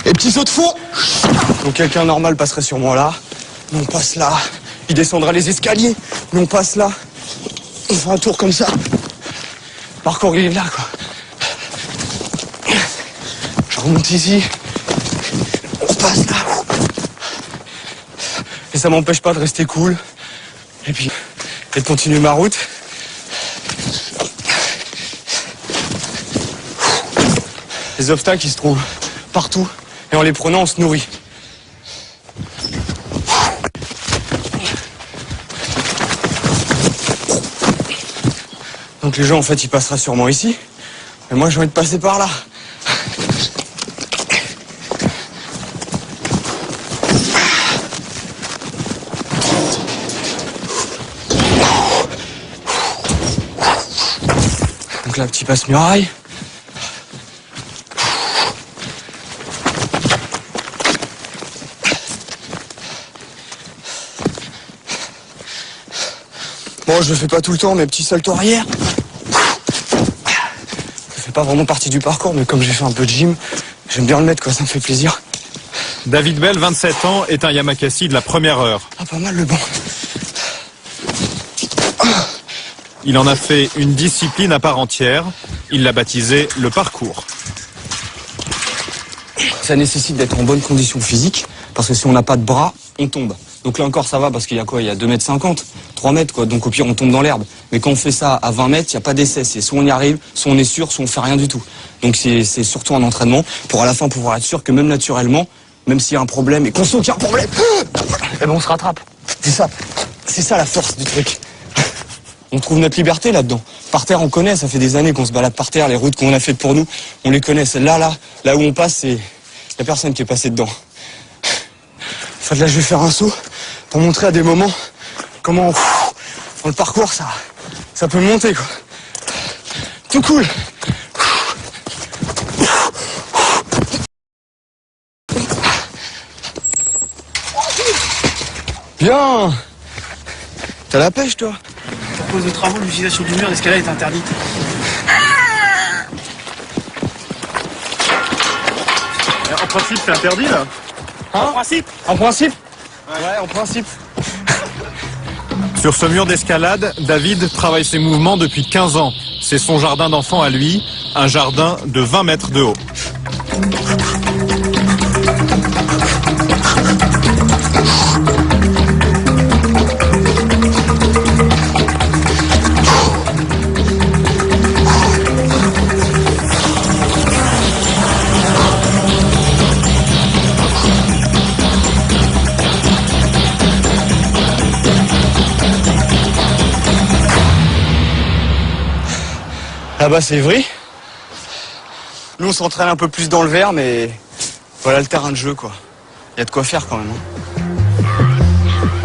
Et petit saut de fond. Donc quelqu'un normal passerait sûrement là. Nous on passe là. Il descendra les escaliers. Nous on passe là. On fait un tour comme ça. Le parcours il est là quoi. Je remonte ici. On passe là. Et ça m'empêche pas de rester cool. Et puis, et de continuer ma route. Les obstacles, ils se trouvent partout. Et en les prenant, on se nourrit. Donc les gens, en fait, ils passeraient sûrement ici. Mais moi, j'ai envie de passer par là. Donc là, petit passe-muraille. Bon, je le fais pas tout le temps, mes petits saltos arrière. Ça fait pas vraiment partie du parcours, mais comme j'ai fait un peu de gym, j'aime bien le mettre, quoi, ça me fait plaisir. David Bell, 27 ans, est un Yamakasi de la première heure. Ah, pas mal le banc. Il en a fait une discipline à part entière. Il l'a baptisé le parcours. Ça nécessite d'être en bonne condition physique, parce que si on n'a pas de bras, on tombe. Donc là encore ça va, parce qu'il y a quoi? Il y a 2,50 m, 3 mètres quoi, donc au pire on tombe dans l'herbe. Mais quand on fait ça à 20 mètres, il n'y a pas d'essai, c'est soit on y arrive, soit on est sûr, soit on fait rien du tout. Donc c'est surtout un entraînement, pour à la fin pouvoir être sûr que même naturellement, même s'il y a un problème et qu'on sent qu'il y a un problème, eh ben on se rattrape. C'est ça la force du truc. On trouve notre liberté là-dedans. Par terre, on connaît, ça fait des années qu'on se balade par terre, les routes qu'on a faites pour nous, on les connaît. Celle-là, là où on passe, c'est... Il n'y a personne qui est passé dedans. Enfin, là, je vais faire un saut pour montrer à des moments comment, dans le parcours, ça peut monter, quoi. Tout cool. Bien. T'as la pêche, toi? À cause de travaux, l'utilisation du mur d'escalade est interdite. En principe, c'est interdit, là? Hein? En principe? Ouais, en principe. Sur ce mur d'escalade, David travaille ses mouvements depuis 15 ans. C'est son jardin d'enfant à lui, un jardin de 20 mètres de haut. Là-bas, c'est Évry. Nous, on s'entraîne un peu plus dans le vert, mais voilà le terrain de jeu, quoi. Il y a de quoi faire, quand même.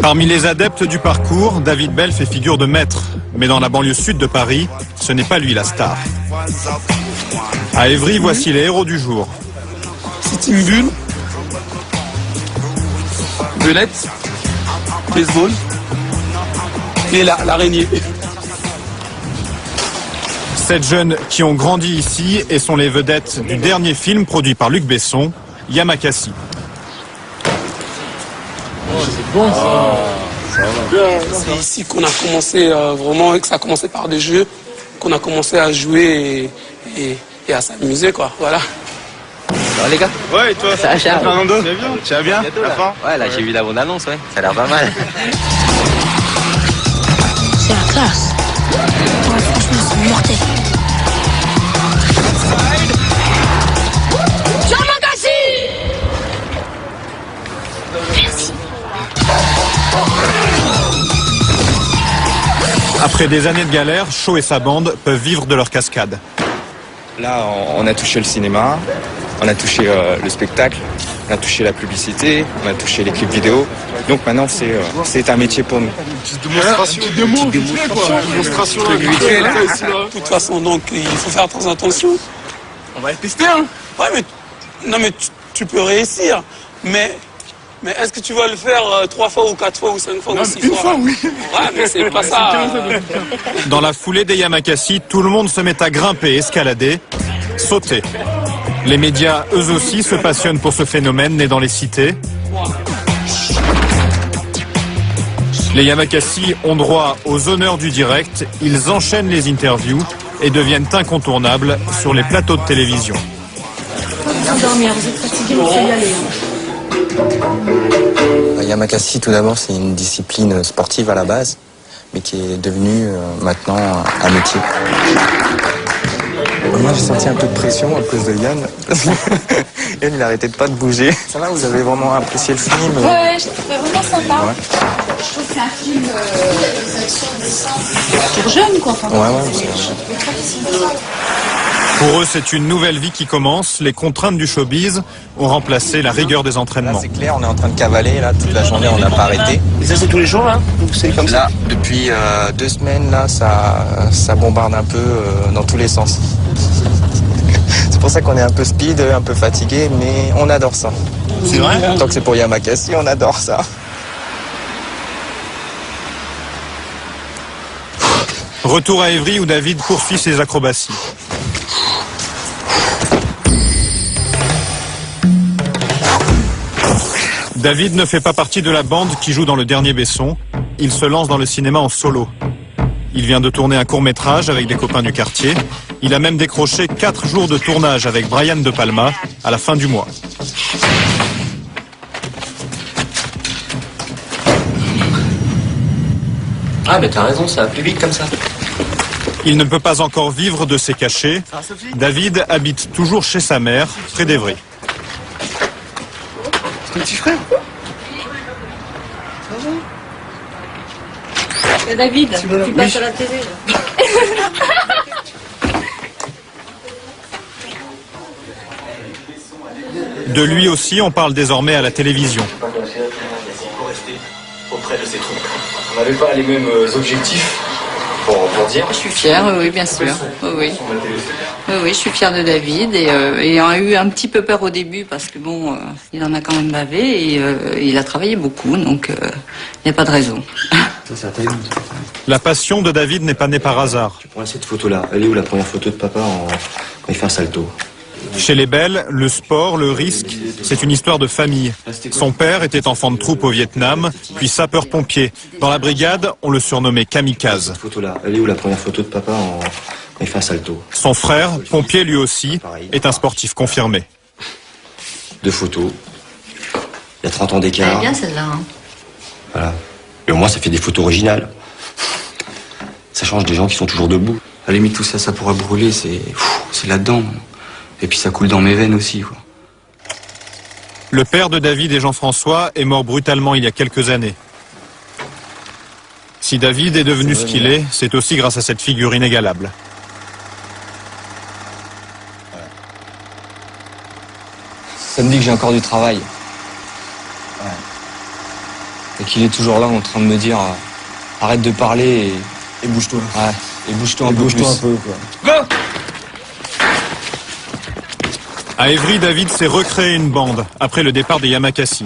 Parmi les adeptes du parcours, David Bell fait figure de maître. Mais dans la banlieue sud de Paris, ce n'est pas lui la star. À Évry, voici les héros du jour. C'est une bulle, belette, baseball et l'araignée. 7 jeunes qui ont grandi ici et sont les vedettes du dernier film produit par Luc Besson, Yamakasi. C'est bon ça. C'est ici qu'on a commencé vraiment, que ça a commencé par des jeux, qu'on a commencé à jouer et à s'amuser quoi, voilà. Ça va les gars? Ouais, et toi? Ça va, Charles? Fernando? Tu vas bien? Ouais, là j'ai vu la bande-annonce, ouais. Ça a l'air pas mal. C'est la classe. Ouais, franchement, c'est mortel. Merci. Après des années de galère, Shaw et sa bande peuvent vivre de leur cascade. Là, on a touché le cinéma, on a touché le spectacle, on a touché la publicité, on a touché les clips vidéo. Donc maintenant, c'est un métier pour nous. Démonstration. De toute façon, donc, il faut faire très attention. On va le tester, hein. Ouais, mais... Non, mais tu peux réussir. Mais est-ce que tu vas le faire 3 fois ou 4 fois ou 5 fois ou 6 fois? Une fois, oui. Ouais, mais c'est pas ça. Dans la foulée des Yamakasi, tout le monde se met à grimper, escalader, sauter. Les médias, eux aussi, se passionnent pour ce phénomène né dans les cités. Les Yamakasi ont droit aux honneurs du direct, ils enchaînent les interviews et deviennent incontournables sur les plateaux de télévision. Vous dormir, vous êtes fatigué, il faut y aller. Yamakasi, tout d'abord, c'est une discipline sportive à la base, mais qui est devenue maintenant un métier. Moi, j'ai senti un peu de pression à cause de Yann. Yann, il arrêtait pas de bouger. Ça va, vous avez vraiment apprécié le film? Ouais, je trouve vraiment sympa. Ouais. Je trouve que c'est un film pour jeunes, quoi. Enfin, Ouais, c'est vrai. Pour eux, c'est une nouvelle vie qui commence. Les contraintes du showbiz ont remplacé la rigueur des Là, entraînements. c'est clair, on est en train de cavaler, là, toute la journée, on n'a pas arrêté. Et ça, c'est tous les jours, là? Donc c'est comme ça? Là, depuis 2 semaines, là, ça bombarde un peu dans tous les sens. C'est pour ça qu'on est un peu speed, un peu fatigué, mais on adore ça. C'est vrai? Tant que c'est pour Yamakasi, on adore ça. Retour à Évry où David poursuit ses acrobaties. David ne fait pas partie de la bande qui joue dans Le Dernier Besson. Il se lance dans le cinéma en solo. Il vient de tourner un court-métrage avec des copains du quartier. Il a même décroché 4 jours de tournage avec Brian De Palma à la fin du mois. Ah, mais t'as raison, ça va plus vite comme ça. Il ne peut pas encore vivre de ses cachets. David habite toujours chez sa mère, près d'Évry. C'est ton petit frère? David, tu passes à la télé, là. De lui aussi, on parle désormais à la télévision. Auprès de ces troupes. On n'avait pas les mêmes objectifs pour dire. Je suis fière, oui, bien sûr. Oui. Oui, je suis fière de David et on a eu un petit peu peur au début parce que bon, il en a quand même bavé et il a travaillé beaucoup, donc il n'y a pas de raison. La passion de David n'est pas née par hasard. Tu prends cette photo-là. Elle est où la première photo de papa quand il fait un salto? Chez les Belles, le sport, le risque, c'est une histoire de famille. Son père était enfant de troupe au Vietnam, puis sapeur-pompier. Dans la brigade, on le surnommait Kamikaze. Cette photo-là. Elle est où la première photo de papa quand il fait un salto? Son frère, pompier lui aussi, est un sportif confirmé. 2 photos. Il y a 30 ans d'écart. Elle est bien celle-là. Hein. Voilà. Et au moins, ça fait des photos originales. Ça change des gens qui sont toujours debout. À la limite, tout ça, ça pourra brûler, c'est là-dedans. Et puis ça coule dans mes veines aussi, quoi. Le père de David et Jean-François est mort brutalement il y a quelques années. Si David est devenu ce qu'il est, c'est aussi grâce à cette figure inégalable. Ça me dit que j'ai encore du travail. Ouais. Et qu'il est toujours là en train de me dire arrête de parler et bouge-toi. Ouais. Et bouge-toi un peu plus. Go! À Évry, David s'est recréé une bande après le départ des Yamakasi.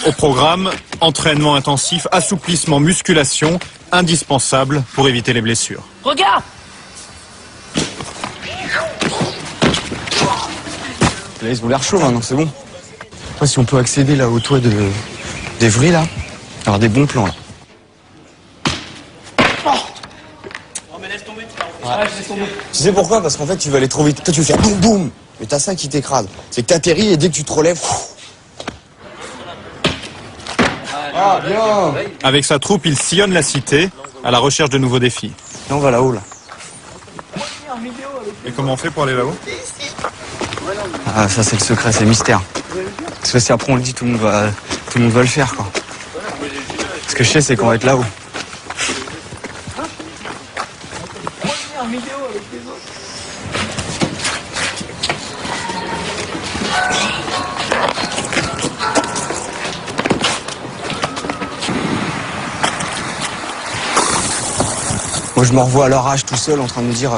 Au programme, entraînement intensif, assouplissement, musculation, indispensable pour éviter les blessures. Regarde! Là, ils ont l'air chaud maintenant, c'est bon. Après, si on peut accéder là au toit d'Évry, là, avoir des bons plans là. Tu sais pourquoi? Parce qu'en fait, tu vas aller trop vite. Toi, tu vas faire boum boum. Mais t'as ça qui t'écrase. C'est que t'atterris et dès que tu te relèves. Ah, bien! Avec sa troupe, il sillonne la cité à la recherche de nouveaux défis. Et on va là-haut, là. Et comment on fait pour aller là-haut? Ah, ça, c'est le secret, c'est le mystère. Parce que si après on le dit, tout le monde va le faire, quoi. Ce que je sais, c'est qu'on va être là-haut. Moi, je me revois à leur âge tout seul en train de me dire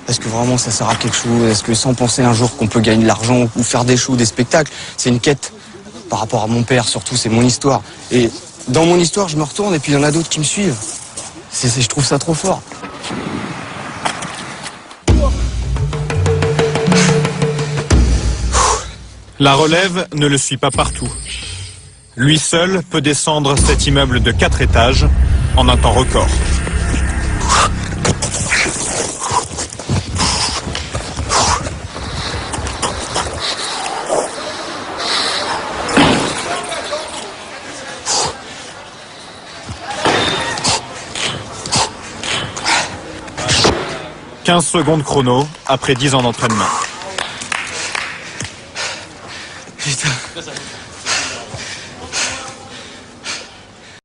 est-ce que vraiment ça sert à quelque chose? Est-ce que sans penser un jour qu'on peut gagner de l'argent ou faire des shows, des spectacles? C'est une quête par rapport à mon père, surtout, c'est mon histoire. Et dans mon histoire, je me retourne et puis il y en a d'autres qui me suivent. Je trouve ça trop fort. La relève ne le suit pas partout. Lui seul peut descendre cet immeuble de 4 étages en un temps record. « 15 secondes chrono après 10 ans d'entraînement. » Putain,